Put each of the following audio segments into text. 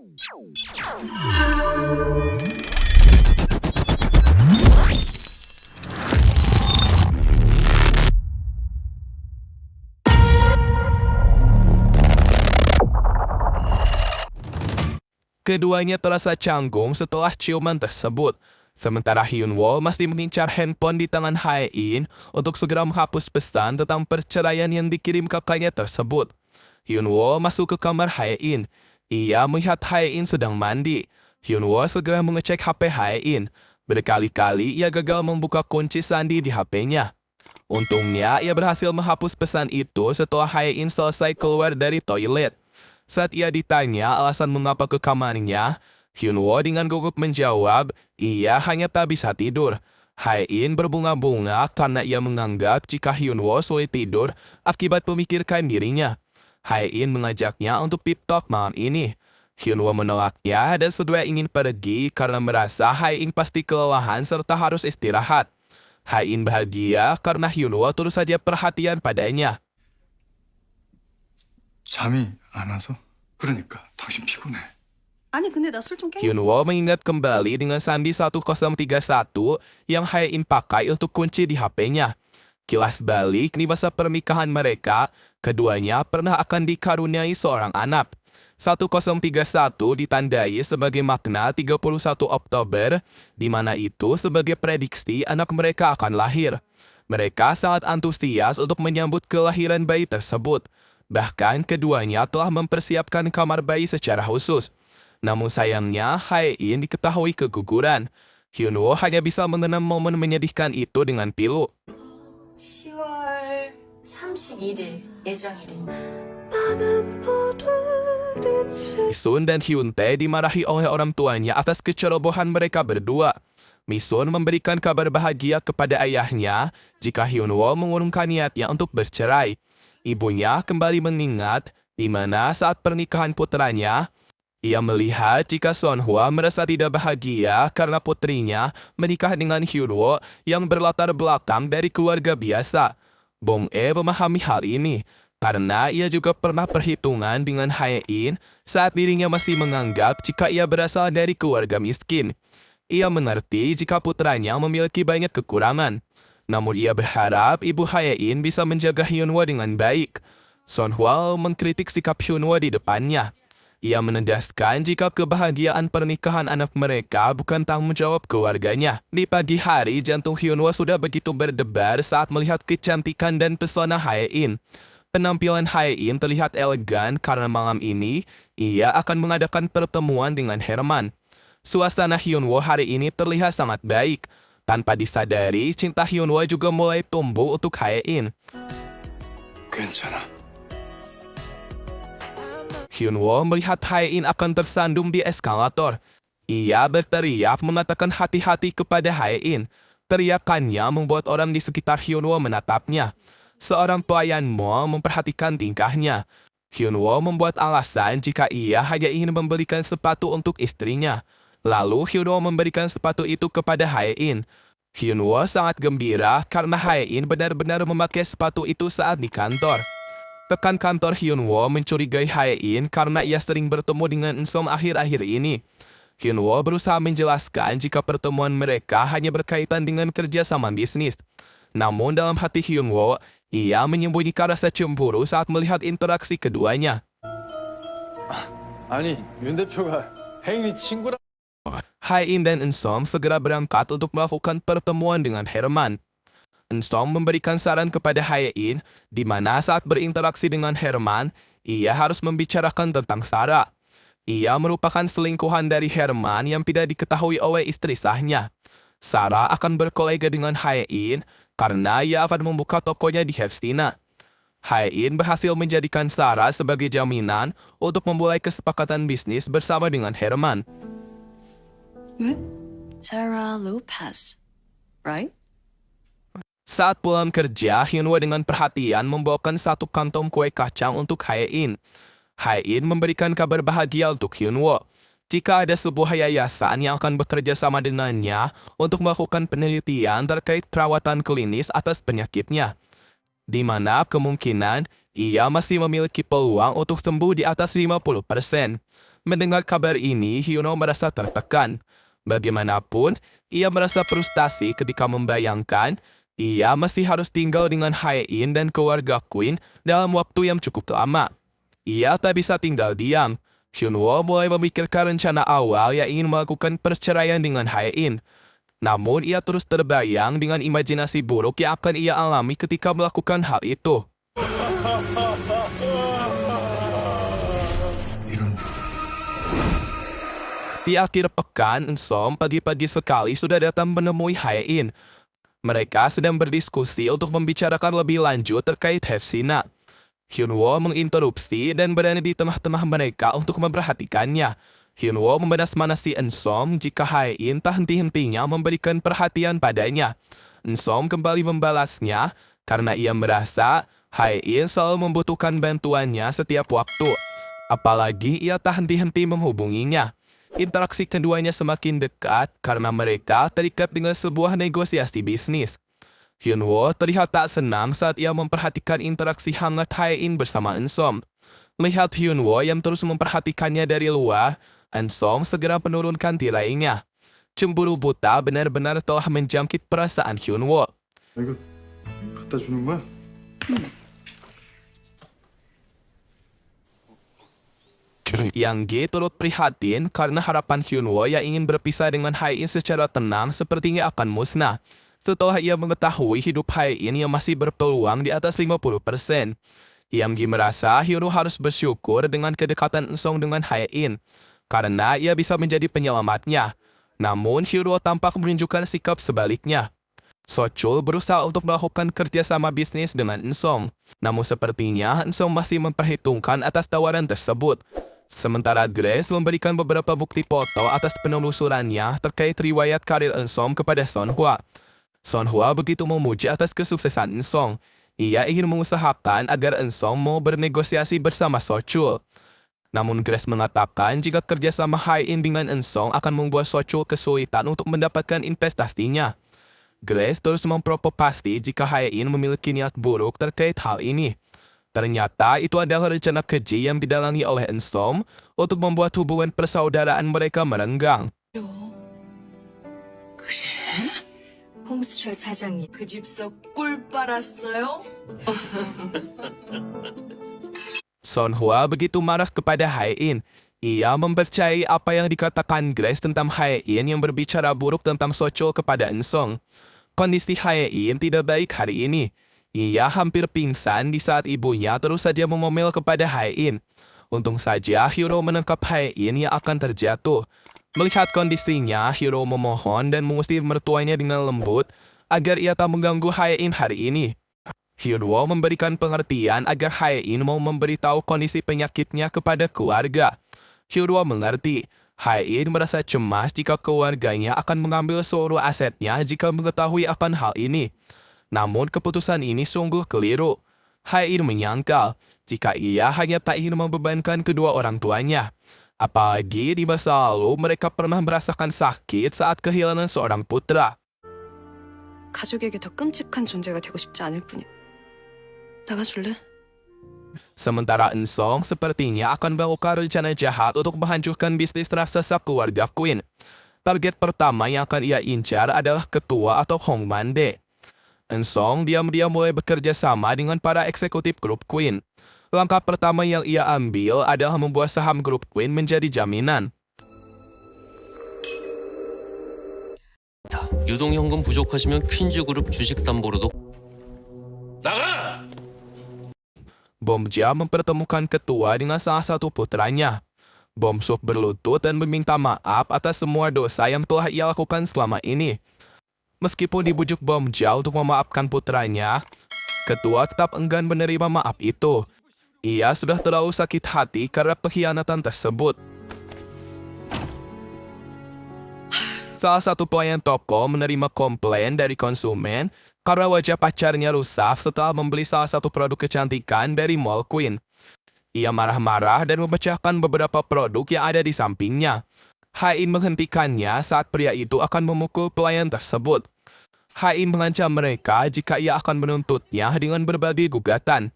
Keduanya terasa canggung setelah ciuman tersebut. Sementara Hyunwoo masih mengincar handphone di tangan Hae-in untuk segera menghapus pesan tentang perceraian yang dikirim kakaknya tersebut. Hyunwoo masuk ke kamar Hae-in. Ia melihat Hae-in sedang mandi. Hyunwoo segera mengecek HP Hae-in. Berkali-kali ia gagal membuka kunci sandi di HP-nya. Untungnya ia berhasil menghapus pesan itu setelah Hae-in selesai keluar dari toilet. Saat ia ditanya alasan mengapa ke kamarnya, Hyunwoo dengan gugup menjawab, ia hanya tak bisa tidur. Hae-in berbunga-bunga karena ia menganggap jika Hyunwoo sulit tidur akibat memikirkan dirinya. Hae-in mengajaknya untuk pep talk malam ini. Hyunwoo menolaknya dan segera ingin pergi karena merasa Hae-in pasti kelelahan serta harus istirahat. Hae-in bahagia karena Hyunwoo terus saja perhatian padanya. 잠이 안 와서? 그러니까 당신 피곤해. 아니 근데 나 술 좀 깨. Hyunwoo mengingat kembali dengan sandi 1031 yang Hae-in pakai untuk kunci di HP-nya. Kilas balik di masa pernikahan mereka, keduanya pernah akan dikaruniai seorang anak. 1031 ditandai sebagai makna 31 Oktober, di mana itu sebagai prediksi anak mereka akan lahir. Mereka sangat antusias untuk menyambut kelahiran bayi tersebut. Bahkan keduanya telah mempersiapkan kamar bayi secara khusus. Namun sayangnya Hae-in diketahui keguguran. Hyunwoo hanya bisa mengenang momen menyedihkan itu dengan pilu. 10월 31일 예정일입니다. Misun dan Hyuntae dimarahi oleh orang tuanya atas kecerobohan mereka berdua. Misun memberikan kabar bahagia kepada ayahnya jika Hyunwoo mengurungkan niatnya untuk bercerai. Ibunya kembali mengingat di mana saat pernikahan putranya, ia melihat jika Sonhwa merasa tidak bahagia karena putrinya menikah dengan Hyunwoo yang berlatar belakang dari keluarga biasa. Bong-e memahami hal ini karena ia juga pernah perhitungan dengan Hae-in saat dirinya masih menganggap jika ia berasal dari keluarga miskin. Ia mengerti jika putranya memiliki banyak kekurangan. Namun ia berharap ibu Hae-in bisa menjaga Hyunwoo dengan baik. Sonhwa mengkritik sikap Hyunwoo di depannya. Ia menegaskan jika kebahagiaan pernikahan anak mereka bukan tanggung jawab keluarganya. Di pagi hari, jantung Hyunwoo sudah begitu berdebar saat melihat kecantikan dan pesona Hae-in. Penampilan Hae-in terlihat elegan karena malam ini ia akan mengadakan pertemuan dengan Herman. Suasana Hyunwoo hari ini terlihat sangat baik. Tanpa disadari, cinta Hyunwoo juga mulai tumbuh untuk Hae-in. 괜찮아. Hyunwoo melihat Hae-in akan tersandung di eskalator. Ia berteriak mengatakan hati-hati kepada Hae-in. Teriakannya membuat orang di sekitar Hyunwoo menatapnya. Seorang pelayan mall memperhatikan tingkahnya. Hyunwoo membuat alasan jika ia hanya ingin membelikan sepatu untuk istrinya. Lalu Hyunwoo memberikan sepatu itu kepada Hae-in. Hyunwoo sangat gembira karena Hae-in benar-benar memakai sepatu itu saat di kantor. Rekan kantor Hyunwoo mencurigai Hae-in karena ia sering bertemu dengan Insom akhir-akhir ini. Hyunwoo berusaha menjelaskan jika pertemuan mereka hanya berkaitan dengan kerjasama bisnis. Namun dalam hati Hyunwoo, ia menyembunyikan rasa cemburu saat melihat interaksi keduanya. 아니, 윤 대표가 혜인이 친구라. Hae-in dan Insom segera berangkat untuk melakukan pertemuan dengan Herman. Insom memberikan saran kepada Hae-in di mana saat berinteraksi dengan Herman, ia harus membicarakan tentang Sarah. Ia merupakan selingkuhan dari Herman yang tidak diketahui oleh istri sahnya. Sarah akan berkolega dengan Hae-in karena ia akan membuka tokonya di Hefstina. Hae-in berhasil menjadikan Sarah sebagai jaminan untuk memulai kesepakatan bisnis bersama dengan Herman. 왜? Sarah Lopez, right? Saat pulang kerja, Hyunwoo dengan perhatian membawakan satu kantong kue kacang untuk Hae-in. Hae-in memberikan kabar bahagia untuk Hyunwoo. Jika ada sebuah yayasan yang akan bekerja sama dengannya untuk melakukan penelitian terkait perawatan klinis atas penyakitnya, di mana kemungkinan ia masih memiliki peluang untuk sembuh di atas 50%. Mendengar kabar ini, Hyuno merasa tertekan. Bagaimanapun, ia merasa frustasi ketika membayangkan ia masih harus tinggal dengan Hae-in dan keluarga Queen dalam waktu yang cukup lama. Ia tak bisa tinggal diam. Hyunwoo mulai memikirkan rencana awal yang ingin melakukan perceraian dengan Hae-in. Namun ia terus terbayang dengan imajinasi buruk yang akan ia alami ketika melakukan hal itu. 이런 Di akhir pekan, Ensom pagi-pagi sekali sudah datang menemui Hae-in. Mereka sedang berdiskusi untuk membicarakan lebih lanjut terkait Hefsina. Hyunwoo menginterupsi dan berada di tengah-tengah mereka untuk memperhatikannya. Hyunwoo membalas-manasi Ensom jika Hae-in tak henti-hentinya memberikan perhatian padanya. Ensom kembali membalasnya karena ia merasa Hae-in selalu membutuhkan bantuannya setiap waktu. Apalagi ia tak henti-henti menghubunginya. Interaksi keduanya semakin dekat karena mereka terikat dengan sebuah negosiasi bisnis. Hyunwoo terlihat tak senang saat ia memperhatikan interaksi hangat Hae-in bersama Ensom. Melihat Hyunwoo yang terus memperhatikannya dari luar, Ensom segera menurunkan tirainya. Cemburu buta benar-benar telah menjangkit perasaan Hyunwoo. 이거 갖다 주는 거야? Yang G turut prihatin karena harapan Hyunwoo yang ingin berpisah dengan Hae-in secara tenang sepertinya akan musnah. Setelah ia mengetahui hidup Hae-in yang masih berpeluang di atas 50%. Yang G merasa Hyunwoo harus bersyukur dengan kedekatan Ensom dengan Hae-in, karena ia bisa menjadi penyelamatnya. Namun Hyunwoo tampak menunjukkan sikap sebaliknya. Sochul berusaha untuk melakukan kerjasama bisnis dengan Ensom. Namun sepertinya Ensom masih memperhitungkan atas tawaran tersebut. Sementara Grace memberikan beberapa bukti foto atas penelusurannya terkait riwayat karir Ensom kepada Sonhwa. Sonhwa begitu memuji atas kesuksesan Ensom. Ia ingin mengusahakan agar Ensom mau bernegosiasi bersama Sochul. Namun Grace mengatakan jika kerjasama Hae-in dengan Ensom akan membuat Sochul kesulitan untuk mendapatkan investasinya. Grace terus memprovokasi jika Hae-in memiliki niat buruk terkait hal ini. Ternyata itu adalah rencana keji yang didalangi oleh Ensom untuk membuat hubungan persaudaraan mereka merenggang. 홍수철 사장님 그 집서 꿀 빨았어요? Sonhwa begitu marah kepada Hae-in. Ia mempercayai apa yang dikatakan Grace tentang Hae-in yang berbicara buruk tentang Sochul kepada Ensom. Kondisi Hae-in tidak baik hari ini. Ia hampir pingsan di saat ibunya terus saja memomel kepada Hae-in. Untung saja Hyunwoo menangkap Hae-in yang akan terjatuh. Melihat kondisinya, Hyunwoo memohon dan mengusir mertuanya dengan lembut agar ia tak mengganggu Hae-in hari ini. Hyunwoo memberikan pengertian agar Hae-in mau memberitahu kondisi penyakitnya kepada keluarga. Hyunwoo mengerti. Hae-in merasa cemas jika keluarganya akan mengambil seluruh asetnya jika mengetahui akan hal ini. Namun keputusan ini sungguh keliru. Hae-in menyangkal jika ia hanya tak ingin membebankan kedua orang tuanya. Apalagi di masa lalu mereka pernah merasakan sakit saat kehilangan seorang putra. 가족에게 더 끔찍한 존재가 되고 싶지 않을 뿐이야. 나가줄래? Sementara Ensom sepertinya akan melakukan rencana jahat untuk menghancurkan bisnis raksasa keluarga Queen. Target pertama yang akan ia incar adalah ketua atau Hongmande. Ensom diam-diam mulai bekerja sama dengan para eksekutif grup Queen. Langkah pertama yang ia ambil adalah membuat saham grup Queen menjadi jaminan. 유동현금 부족하시면 퀸즈그룹 주식담보로도 Bomja mempertemukan ketua dengan salah satu putranya. Bomsuk berlutut dan meminta maaf atas semua dosa yang telah ia lakukan selama ini. Meskipun dibujuk Bomja untuk memaafkan putranya, ketua tetap enggan menerima maaf itu. Ia sudah terlalu sakit hati karena pengkhianatan tersebut. Salah satu pelayan toko menerima komplain dari konsumen karena wajah pacarnya rusak setelah membeli salah satu produk kecantikan dari Mall Queen. Ia marah-marah dan memecahkan beberapa produk yang ada di sampingnya. Hae-in menghentikannya saat pria itu akan memukul pelayan tersebut. Hae-in mengancam mereka jika ia akan menuntutnya dengan berbagai gugatan.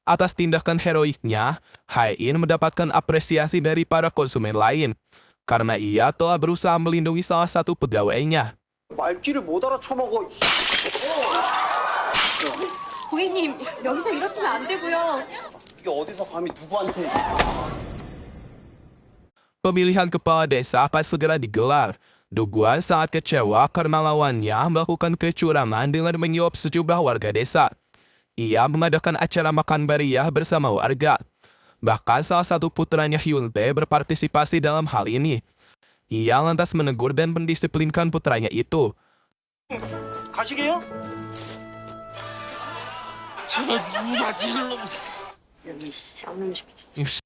Atas tindakan heroiknya, Hai-in mendapatkan apresiasi dari para konsumen lain karena ia telah berusaha melindungi salah satu pegawainya. 말귀를 못 알아쳐먹어. 고객님, 여기서 이러시면 안 되고요. 이게 어디서 감히 누구한테? Pemilihan kepala desa akan segera digelar. Duguan sangat kecewa karena lawannya melakukan kecurangan dengan menyuap sejumlah warga desa. Ia mengadakan acara makan meriah bersama warga. Bahkan salah satu putranya Hyun-tae berpartisipasi dalam hal ini. Ia lantas menegur dan mendisiplinkan putranya itu. 가시게요?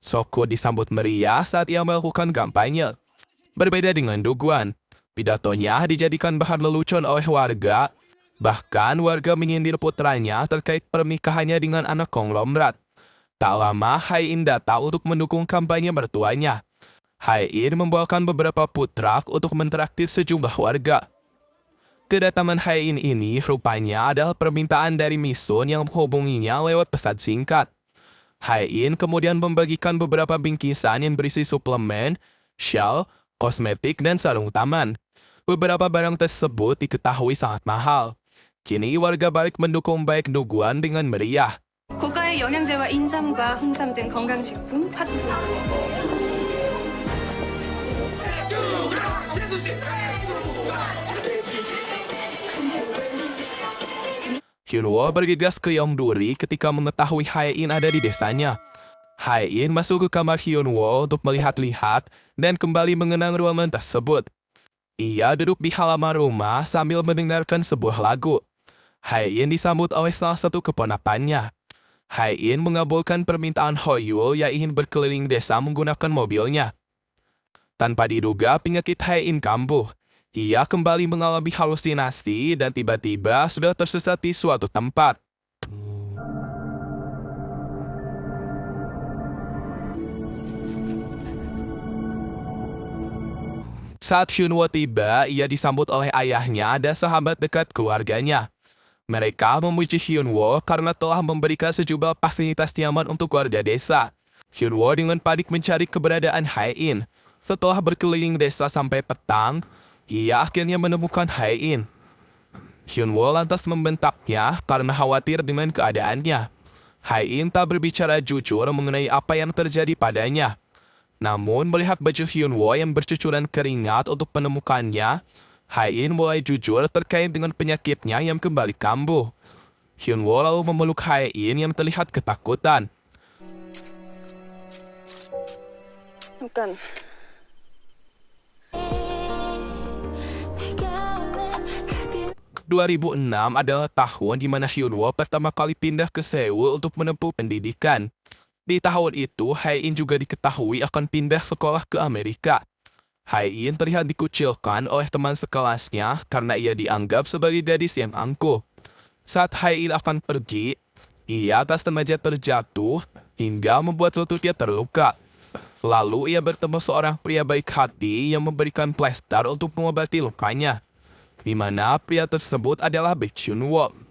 Soko disambut meriah saat ia melakukan kampanye. Berbeda dengan Duguan, pidatonya dijadikan bahan lelucon oleh warga. Bahkan warga menyindir putranya terkait pernikahannya dengan anak konglomerat. Tak lama, Hai-in datang untuk mendukung kampanye mertuanya. Hai-in membawakan beberapa food truck untuk mentraktir sejumlah warga. Kedatangan Hai-in ini rupanya adalah permintaan dari Misun yang menghubunginya lewat pesan singkat. Hai-in kemudian membagikan beberapa bingkisan yang berisi suplemen, shawl, kosmetik, dan sarung tangan. Beberapa barang tersebut diketahui sangat mahal. Kini warga balik mendukung baik Duguan dengan meriah. 고가의 영양제와 인삼과 홍삼 등 건강식품, 화장품. Hyunwoo bergegas ke Yeongduri ketika mengetahui Hai-in ada di desanya. Hai-in masuk ke kamar Hyunwoo untuk melihat-lihat dan kembali mengenang ruangan tersebut. Ia duduk di halaman rumah sambil mendengarkan sebuah lagu. Hai-in disambut oleh salah satu keponakannya. Hai-in mengabulkan permintaan Hoyul yang ingin berkeliling desa menggunakan mobilnya. Tanpa diduga, penyakit Hai-in kambuh. Ia kembali mengalami halusinasi dan tiba-tiba sudah tersesat di suatu tempat. Saat Hyunwoo tiba, ia disambut oleh ayahnya dan sahabat dekat keluarganya. Mereka memuji Hyunwoo karena telah memberikan sejumlah fasilitas nyaman untuk warga desa. Hyunwoo dengan panik mencari keberadaan Hai-in. Setelah berkeliling desa sampai petang, ia akhirnya menemukan Hai-in. Hyunwoo lantas membentaknya karena khawatir dengan keadaannya. Hai-in tak berbicara jujur mengenai apa yang terjadi padanya. Namun melihat baju Hyunwoo yang bercucuran keringat untuk menemukannya, Hai-in mulai jujur terkait dengan penyakitnya yang kembali kambuh. Hyunwoo lalu memeluk Hai-in yang terlihat ketakutan. 잠깐. 2006 adalah tahun di mana Hyunwoo pertama kali pindah ke Seoul untuk menempuh pendidikan. Di tahun itu, Hai-in juga diketahui akan pindah sekolah ke Amerika. Hai-in terlihat dikucilkan oleh teman sekelasnya karena ia dianggap sebagai gadis yang angkuh. Saat Hai-in akan pergi, ia atas remaja terjatuh hingga membuat lututnya terluka. Lalu ia bertemu seorang pria baik hati yang memberikan plester untuk mengobati lukanya, di mana pria tersebut adalah Baek Hyunwoo.